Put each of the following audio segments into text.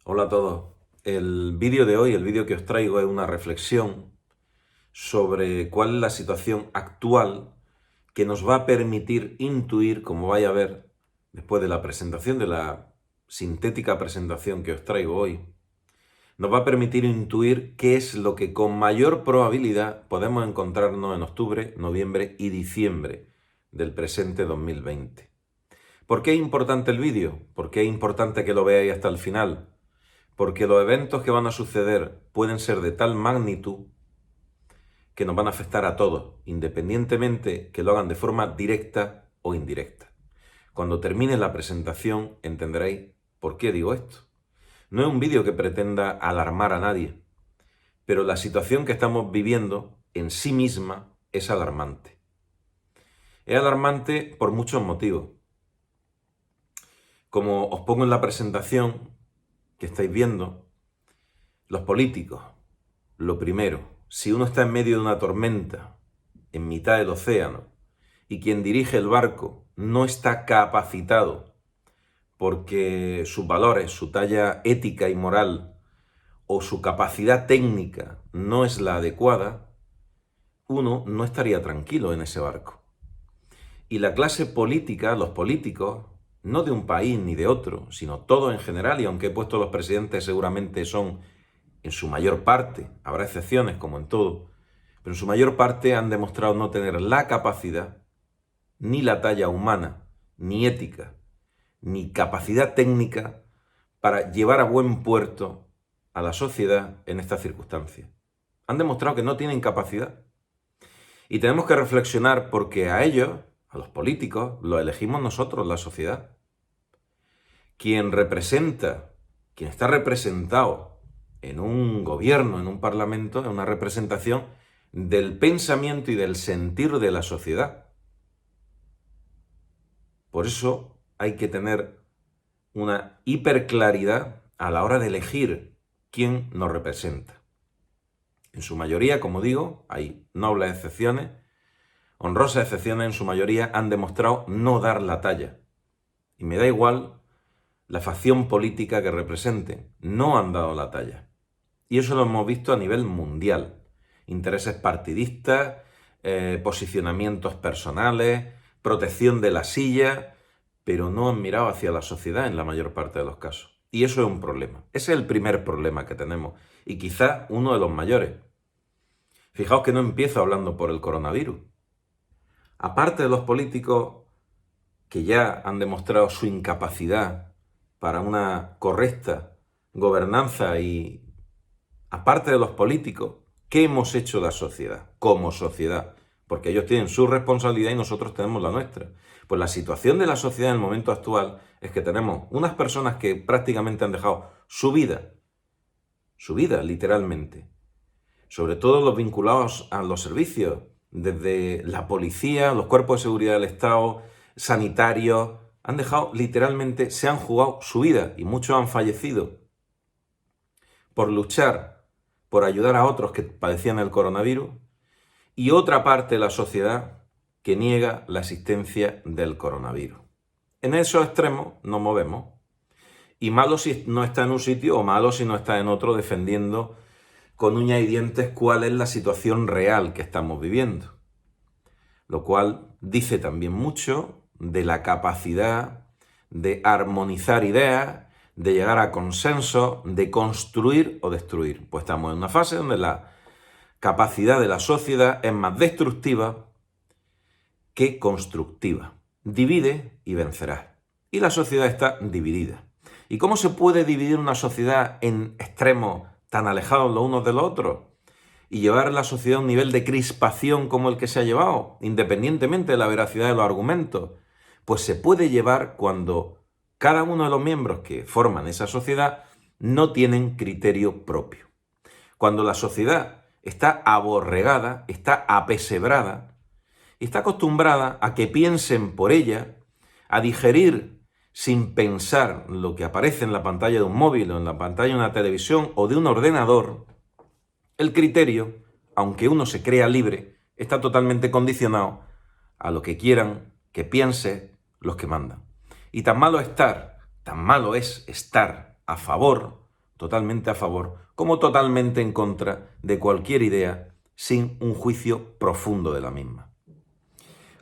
Hola a todos. El vídeo de hoy, el vídeo que os traigo es una reflexión sobre cuál es la situación actual que nos va a permitir intuir, como vaya a ver después de la presentación, de la sintética presentación que os traigo hoy, nos va a permitir intuir qué es lo que con mayor probabilidad podemos encontrarnos en octubre, noviembre y diciembre del presente 2020. ¿Por qué es importante el vídeo? ¿Por qué es importante que lo veáis hasta el final? Porque los eventos que van a suceder pueden ser de tal magnitud que nos van a afectar a todos, independientemente que lo hagan de forma directa o indirecta. Cuando termine la presentación entenderéis por qué digo esto. No es un vídeo que pretenda alarmar a nadie, pero la situación que estamos viviendo en sí misma es alarmante. Es alarmante por muchos motivos. Como os pongo en la presentación que estáis viendo, los políticos, lo primero, si uno está en medio de una tormenta, en mitad del océano, y quien dirige el barco no está capacitado porque sus valores, su talla ética y moral o su capacidad técnica no es la adecuada, uno no estaría tranquilo en ese barco. Y la clase política, los políticos, no de un país ni de otro, sino todos en general, y aunque he puesto los presidentes seguramente son en su mayor parte, habrá excepciones como en todo, pero en su mayor parte han demostrado no tener la capacidad, ni la talla humana, ni ética, ni capacidad técnica para llevar a buen puerto a la sociedad en estas circunstancias. Han demostrado que no tienen capacidad. Y tenemos que reflexionar porque a ellos, a los políticos, los elegimos nosotros, la sociedad. Quien representa, quien está representado en un gobierno, en un parlamento, es una representación del pensamiento y del sentir de la sociedad. Por eso hay que tener una hiperclaridad a la hora de elegir quién nos representa. En su mayoría, como digo, hay nobles excepciones, honrosas excepciones, en su mayoría han demostrado no dar la talla. Y me da igual la facción política que represente, no han dado la talla. Y eso lo hemos visto a nivel mundial. Intereses partidistas, posicionamientos personales, protección de la silla, pero no han mirado hacia la sociedad en la mayor parte de los casos. Y eso es un problema. Ese es el primer problema que tenemos y quizás uno de los mayores. Fijaos que no empiezo hablando por el coronavirus. Aparte de los políticos que ya han demostrado su incapacidad para una correcta gobernanza y aparte de los políticos, ¿qué hemos hecho la sociedad como sociedad? Porque ellos tienen su responsabilidad y nosotros tenemos la nuestra. Pues la situación de la sociedad en el momento actual es que tenemos unas personas que prácticamente han dejado su vida literalmente, sobre todo los vinculados a los servicios, desde la policía, los cuerpos de seguridad del Estado, sanitarios, han dejado literalmente, se han jugado su vida y muchos han fallecido por luchar, por ayudar a otros que padecían el coronavirus, y otra parte de la sociedad que niega la existencia del coronavirus. En esos extremos nos movemos. Y malo si no está en un sitio o malo si no está en otro defendiendo con uñas y dientes cuál es la situación real que estamos viviendo. Lo cual dice también mucho de la capacidad de armonizar ideas, de llegar a consenso, de construir o destruir. Pues estamos en una fase donde la capacidad de la sociedad es más destructiva que constructiva. Divide y vencerás. Y la sociedad está dividida. ¿Y cómo se puede dividir una sociedad en extremos tan alejados los unos de los otros? Y llevar la sociedad a un nivel de crispación como el que se ha llevado, independientemente de la veracidad de los argumentos. Pues se puede llevar cuando cada uno de los miembros que forman esa sociedad no tienen criterio propio. Cuando la sociedad está aborregada, está apesebrada, y está acostumbrada a que piensen por ella, a digerir sin pensar lo que aparece en la pantalla de un móvil o en la pantalla de una televisión o de un ordenador, el criterio, aunque uno se crea libre, está totalmente condicionado a lo que quieran que piense los que mandan. Y tan malo es estar a favor totalmente a favor como totalmente en contra de cualquier idea sin un juicio profundo de la misma.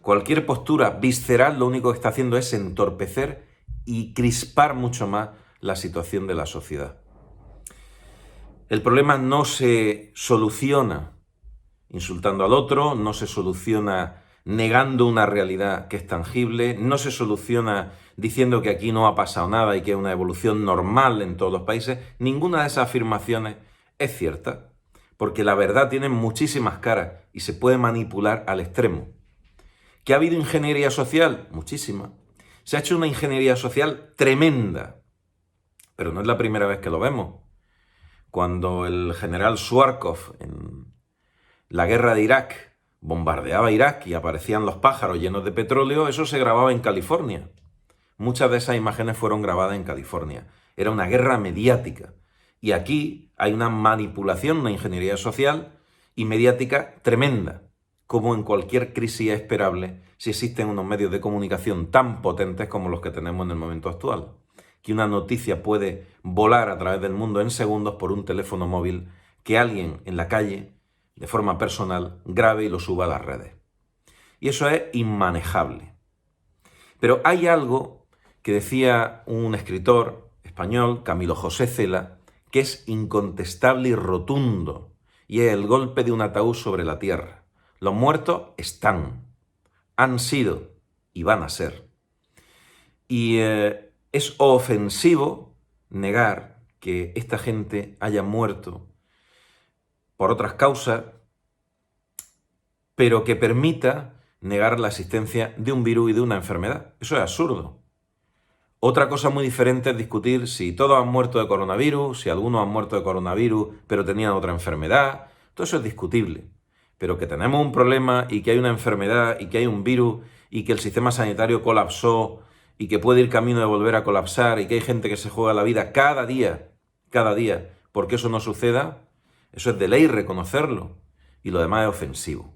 Cualquier postura visceral lo único que está haciendo es entorpecer y crispar mucho más la situación de la sociedad. El problema no se soluciona insultando al otro, no se soluciona negando una realidad que es tangible, no se soluciona diciendo que aquí no ha pasado nada y que es una evolución normal en todos los países. Ninguna de esas afirmaciones es cierta, porque la verdad tiene muchísimas caras y se puede manipular al extremo. ¿Que ha habido ingeniería social? Muchísima. Se ha hecho una ingeniería social tremenda, pero no es la primera vez que lo vemos. Cuando el general Suarkov en la guerra de Irak bombardeaba Irak y aparecían los pájaros llenos de petróleo, eso se grababa en California. Muchas de esas imágenes fueron grabadas en California. Era una guerra mediática. Y aquí hay una manipulación, una ingeniería social y mediática tremenda, como en cualquier crisis es esperable si existen unos medios de comunicación tan potentes como los que tenemos en el momento actual. Que una noticia puede volar a través del mundo en segundos por un teléfono móvil que alguien en la calle, de forma personal, grabe y lo suba a las redes. Y eso es inmanejable. Pero hay algo que decía un escritor español, Camilo José Cela, que es incontestable y rotundo, y es el golpe de un ataúd sobre la tierra. Los muertos están, han sido y van a ser. Y es ofensivo negar que esta gente haya muerto por otras causas, pero que permita negar la existencia de un virus y de una enfermedad. Eso es absurdo. Otra cosa muy diferente es discutir si todos han muerto de coronavirus, si algunos han muerto de coronavirus, pero tenían otra enfermedad. Todo eso es discutible. Pero que tenemos un problema y que hay una enfermedad y que hay un virus y que el sistema sanitario colapsó y que puede ir camino de volver a colapsar y que hay gente que se juega la vida cada día, porque eso no suceda, eso es de ley reconocerlo. Y lo demás es ofensivo.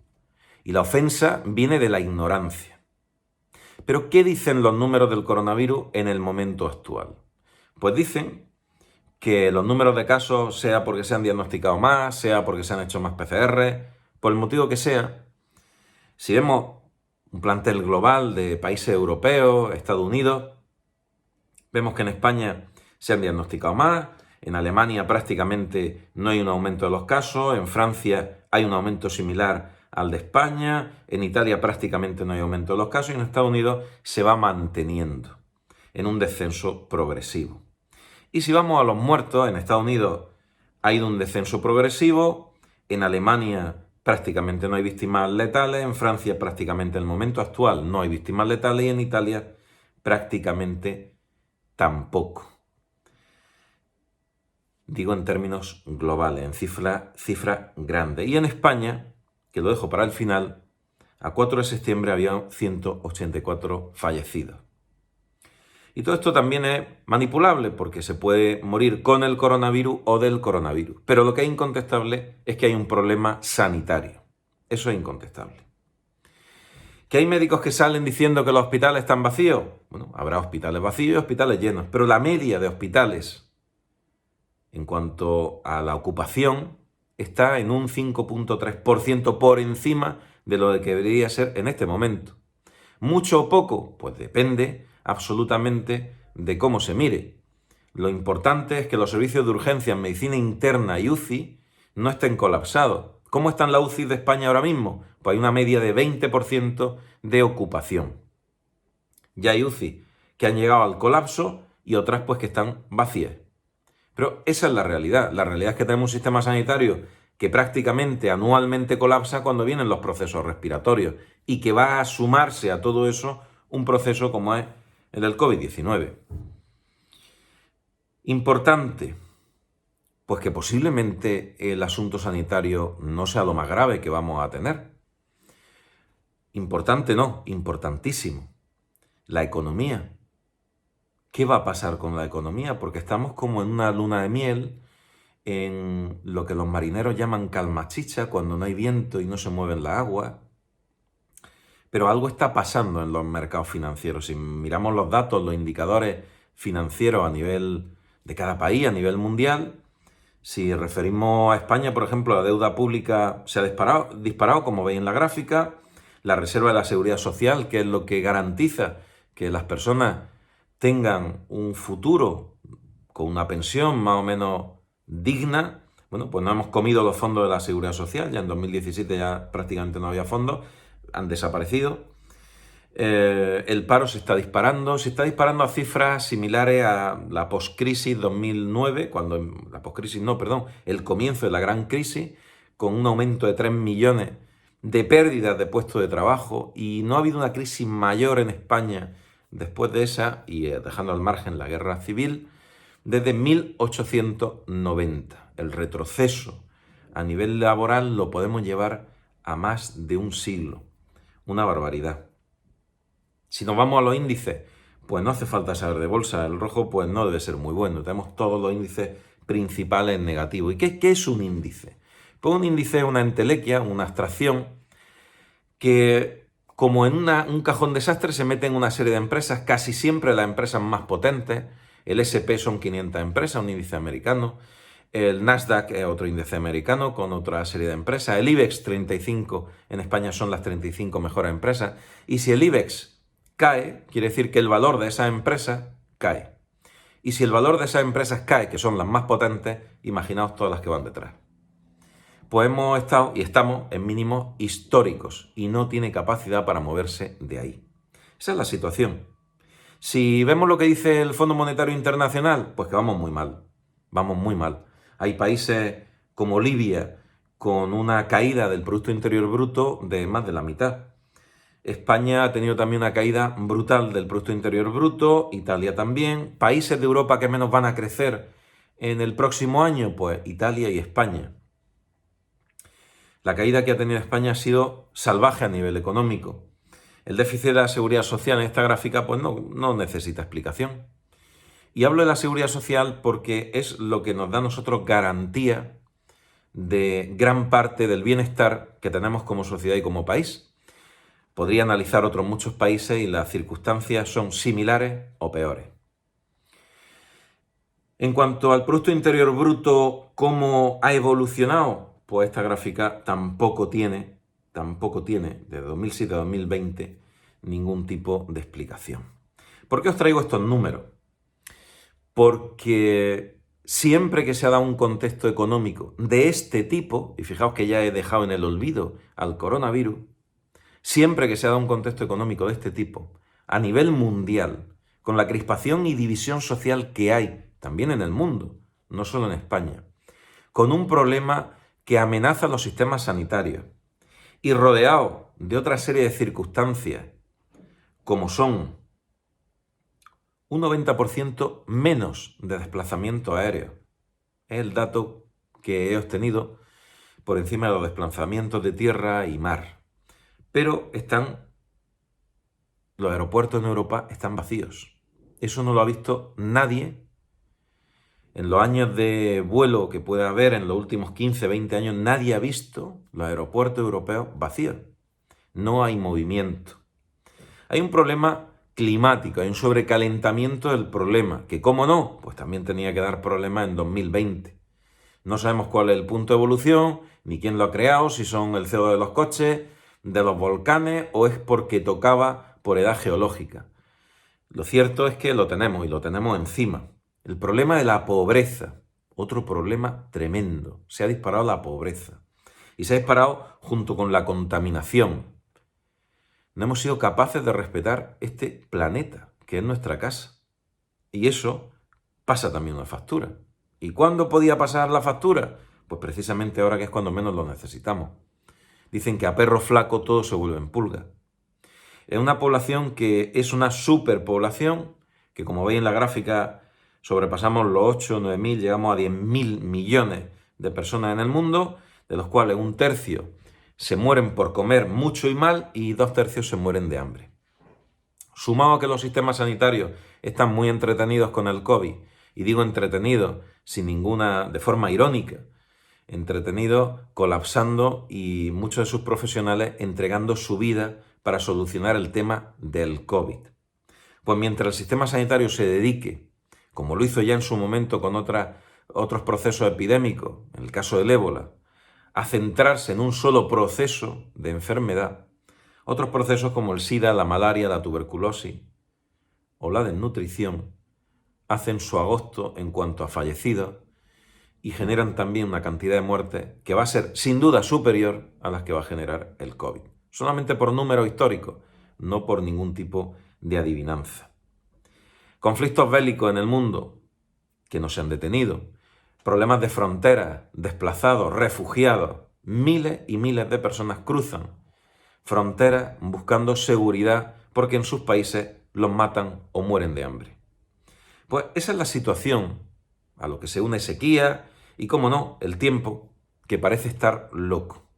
Y la ofensa viene de la ignorancia. Pero ¿qué dicen los números del coronavirus en el momento actual? Pues dicen que los números de casos, sea porque se han diagnosticado más, sea porque se han hecho más PCR, por el motivo que sea, si vemos un plantel global de países europeos, Estados Unidos, vemos que en España se han diagnosticado más, en Alemania prácticamente no hay un aumento de los casos, en Francia hay un aumento similar al de España, en Italia prácticamente no hay aumento de los casos y en Estados Unidos se va manteniendo en un descenso progresivo. Y si vamos a los muertos, en Estados Unidos ha ido un descenso progresivo, en Alemania prácticamente no hay víctimas letales, en Francia prácticamente en el momento actual no hay víctimas letales y en Italia prácticamente tampoco. Digo en términos globales, en cifra grande. Y en España, que lo dejo para el final, a 4 de septiembre había 184 fallecidos. Y todo esto también es manipulable porque se puede morir con el coronavirus o del coronavirus. Pero lo que es incontestable es que hay un problema sanitario. Eso es incontestable. ¿Que hay médicos que salen diciendo que los hospitales están vacíos? Bueno, habrá hospitales vacíos y hospitales llenos. Pero la media de hospitales en cuanto a la ocupación está en un 5,3% por encima de lo que debería ser en este momento. ¿Mucho o poco? Pues depende absolutamente de cómo se mire. Lo importante es que los servicios de urgencia en medicina interna y UCI no estén colapsados. ¿Cómo están las UCI de España ahora mismo? Pues hay una media de 20% de ocupación. Ya hay UCI que han llegado al colapso y otras pues que están vacías. Pero esa es la realidad. La realidad es que tenemos un sistema sanitario que prácticamente anualmente colapsa cuando vienen los procesos respiratorios y que va a sumarse a todo eso un proceso como es el del COVID-19. Importante, pues que posiblemente el asunto sanitario no sea lo más grave que vamos a tener. Importante no, importantísimo. La economía. ¿Qué va a pasar con la economía? Porque estamos como en una luna de miel, en lo que los marineros llaman calmachicha, cuando no hay viento y no se mueven las aguas. Pero algo está pasando en los mercados financieros. Si miramos los datos, los indicadores financieros a nivel de cada país a nivel mundial. Si referimos a España, por ejemplo, la deuda pública se ha disparado, como veis en la gráfica. La reserva de la seguridad social, que es lo que garantiza que las personas tengan un futuro con una pensión más o menos digna. Bueno, pues no hemos comido los fondos de la seguridad social. Ya en 2017 ya prácticamente no había fondos, han desaparecido. El paro se está disparando a cifras similares a la postcrisis 2009, el comienzo de la gran crisis, con un aumento de 3 millones de pérdidas de puestos de trabajo, y no ha habido una crisis mayor en España después de esa, y dejando al margen la guerra civil, desde 1890. El retroceso a nivel laboral lo podemos llevar a más de un siglo. Una barbaridad. Si nos vamos a los índices, pues no hace falta saber de bolsa. El rojo pues no debe ser muy bueno. Tenemos todos los índices principales negativos. ¿Y qué es un índice? Pues un índice es una entelequia, una abstracción, que como en un cajón desastre se mete en una serie de empresas, casi siempre las empresas más potentes. El S&P son 500 empresas, un índice americano. El Nasdaq es otro índice americano con otra serie de empresas. El IBEX 35 en España son las 35 mejores empresas. Y si el IBEX cae, quiere decir que el valor de esas empresas cae. Y si el valor de esas empresas cae, que son las más potentes, imaginaos todas las que van detrás. Pues hemos estado y estamos en mínimos históricos y no tiene capacidad para moverse de ahí. Esa es la situación. Si vemos lo que dice el Fondo Monetario Internacional, pues que vamos muy mal. Vamos muy mal. Hay países como Libia con una caída del Producto Interior Bruto de más de la mitad. España ha tenido también una caída brutal del Producto Interior Bruto, Italia también. Países de Europa que menos van a crecer en el próximo año, pues Italia y España. La caída que ha tenido España ha sido salvaje a nivel económico. El déficit de la seguridad social en esta gráfica pues no necesita explicación. Y hablo de la seguridad social porque es lo que nos da a nosotros garantía de gran parte del bienestar que tenemos como sociedad y como país. Podría analizar otros muchos países y las circunstancias son similares o peores. En cuanto al Producto Interior Bruto, ¿cómo ha evolucionado? Pues esta gráfica tampoco tiene, de 2007 a 2020, ningún tipo de explicación. ¿Por qué os traigo estos números? Porque siempre que se ha dado un contexto económico de este tipo, y fijaos que ya he dejado en el olvido al coronavirus, siempre que se ha dado un contexto económico de este tipo, a nivel mundial, con la crispación y división social que hay también en el mundo, no solo en España, con un problema que amenaza los sistemas sanitarios y rodeado de otra serie de circunstancias, como son un 90% menos de desplazamiento aéreo. Es el dato que he obtenido por encima de los desplazamientos de tierra y mar. Pero los aeropuertos en Europa están vacíos. Eso no lo ha visto nadie en los años de vuelo que puede haber en los últimos 15, 20 años. Nadie ha visto los aeropuertos europeos vacíos. No hay movimiento. Hay un problema climático, hay un sobrecalentamiento del problema, que cómo no, pues también tenía que dar problemas en 2020. No sabemos cuál es el punto de evolución, ni quién lo ha creado, si son el CO2 de los coches, de los volcanes, o es porque tocaba por edad geológica. Lo cierto es que lo tenemos, y lo tenemos encima. El problema de la pobreza, otro problema tremendo. Se ha disparado la pobreza. Y se ha disparado junto con la contaminación. No hemos sido capaces de respetar este planeta, que es nuestra casa. Y eso pasa también una factura. ¿Y cuándo podía pasar la factura? Pues precisamente ahora, que es cuando menos lo necesitamos. Dicen que a perro flaco todo se vuelve en pulga. Es una población que es una superpoblación, que como veis en la gráfica sobrepasamos los 8 o 9 mil, llegamos a 10.000 millones de personas en el mundo, de los cuales un tercio se mueren por comer mucho y mal y 2/3 se mueren de hambre. Sumado a que los sistemas sanitarios están muy entretenidos con el COVID, y digo entretenidos de forma irónica, entretenidos colapsando y muchos de sus profesionales entregando su vida para solucionar el tema del COVID. Pues mientras el sistema sanitario se dedique como lo hizo ya en su momento con otros procesos epidémicos, en el caso del ébola, a centrarse en un solo proceso de enfermedad, otros procesos como el SIDA, la malaria, la tuberculosis o la desnutrición hacen su agosto en cuanto a fallecidos y generan también una cantidad de muertes que va a ser sin duda superior a las que va a generar el COVID. Solamente por números históricos, no por ningún tipo de adivinanza. Conflictos bélicos en el mundo que no se han detenido, problemas de fronteras, desplazados, refugiados, miles y miles de personas cruzan fronteras buscando seguridad porque en sus países los matan o mueren de hambre. Pues esa es la situación, a lo que se une sequía y, como no, el tiempo, que parece estar loco.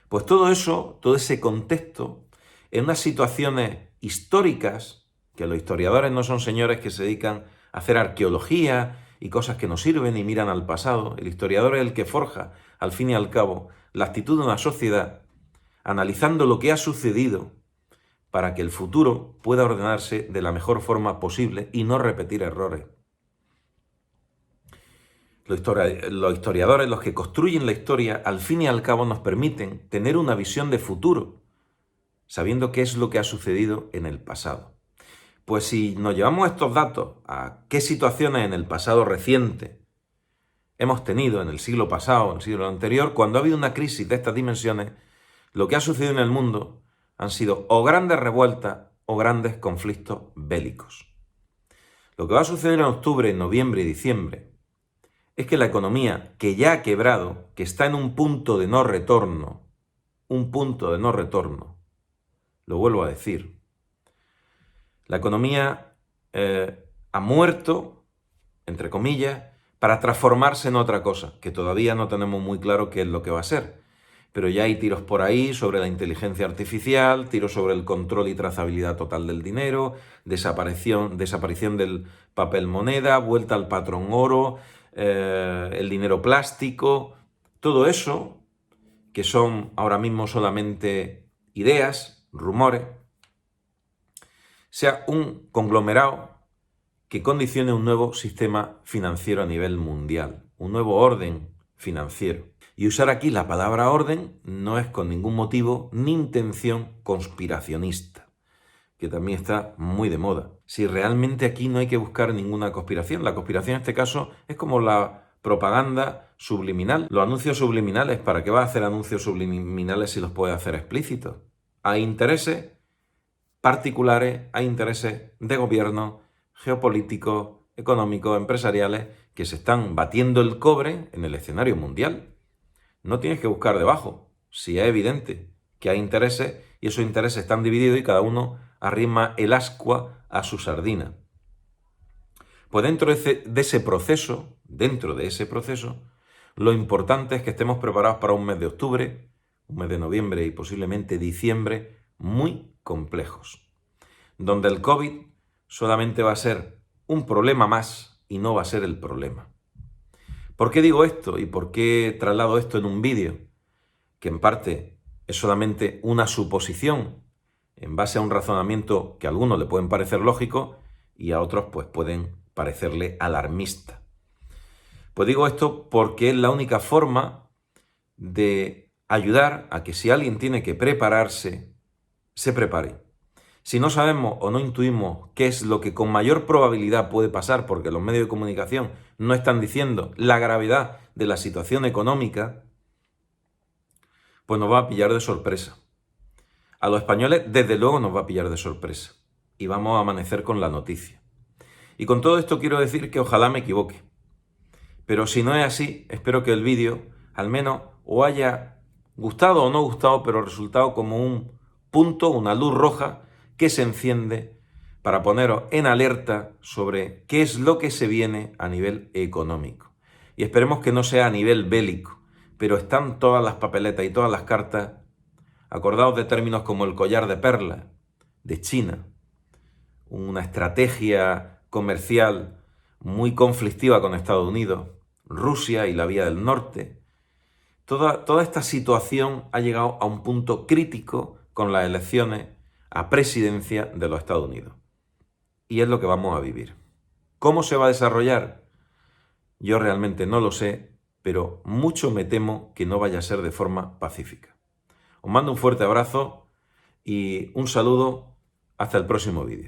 Pues todo eso, todo ese contexto, en unas situaciones históricas, que los historiadores no son señores que se dedican a hacer arqueología y cosas que no sirven y miran al pasado. El historiador es el que forja, al fin y al cabo, la actitud de una sociedad, analizando lo que ha sucedido para que el futuro pueda ordenarse de la mejor forma posible y no repetir errores. Los historiadores, los que construyen la historia, al fin y al cabo nos permiten tener una visión de futuro, sabiendo qué es lo que ha sucedido en el pasado. Pues si nos llevamos estos datos a qué situaciones en el pasado reciente hemos tenido en el siglo pasado, en el siglo anterior, cuando ha habido una crisis de estas dimensiones, lo que ha sucedido en el mundo han sido o grandes revueltas o grandes conflictos bélicos. Lo que va a suceder en octubre, noviembre y diciembre es que la economía, que ya ha quebrado, que está en un punto de no retorno, lo vuelvo a decir, la economía ha muerto, entre comillas, para transformarse en otra cosa, que todavía no tenemos muy claro qué es lo que va a ser. Pero ya hay tiros por ahí sobre la inteligencia artificial, tiros sobre el control y trazabilidad total del dinero, desaparición del papel moneda, vuelta al patrón oro, el dinero plástico, todo eso, que son ahora mismo solamente ideas, rumores, sea un conglomerado que condicione un nuevo sistema financiero a nivel mundial, un nuevo orden financiero. Y usar aquí la palabra orden no es con ningún motivo ni intención conspiracionista, que también está muy de moda. Si realmente aquí no hay que buscar ninguna conspiración, la conspiración en este caso es como la propaganda subliminal. Los anuncios subliminales, ¿para qué va a hacer anuncios subliminales si los puede hacer explícitos? Hay intereses particulares, hay intereses de gobierno, geopolíticos, económicos, empresariales, que se están batiendo el cobre en el escenario mundial. No tienes que buscar debajo, si es evidente que hay intereses y esos intereses están divididos y cada uno arrima el ascua a su sardina. Pues dentro de ese proceso, lo importante es que estemos preparados para un mes de octubre, un mes de noviembre y posiblemente diciembre muy complejos, donde el COVID solamente va a ser un problema más y no va a ser el problema. ¿Por qué digo esto y por qué traslado esto en un vídeo? Que en parte es solamente una suposición en base a un razonamiento que a algunos le pueden parecer lógico y a otros pues pueden parecerle alarmista. Pues digo esto porque es la única forma de ayudar a que si alguien tiene que prepararse, se prepare. Si no sabemos o no intuimos qué es lo que con mayor probabilidad puede pasar, porque los medios de comunicación no están diciendo la gravedad de la situación económica, pues nos va a pillar de sorpresa. A los españoles, desde luego, nos va a pillar de sorpresa. Y vamos a amanecer con la noticia. Y con todo esto quiero decir que ojalá me equivoque. Pero si no es así, espero que el vídeo al menos o haya gustado o no gustado, pero resultado como un punto, una luz roja que se enciende para poneros en alerta sobre qué es lo que se viene a nivel económico. Y esperemos que no sea a nivel bélico, pero están todas las papeletas y todas las cartas. Acordaos de términos como el collar de perlas de China, una estrategia comercial muy conflictiva con Estados Unidos, Rusia y la vía del norte. Toda esta situación ha llegado a un punto crítico con las elecciones a presidencia de los Estados Unidos. Y es lo que vamos a vivir. ¿Cómo se va a desarrollar? Yo realmente no lo sé, pero mucho me temo que no vaya a ser de forma pacífica. Os mando un fuerte abrazo y un saludo hasta el próximo vídeo.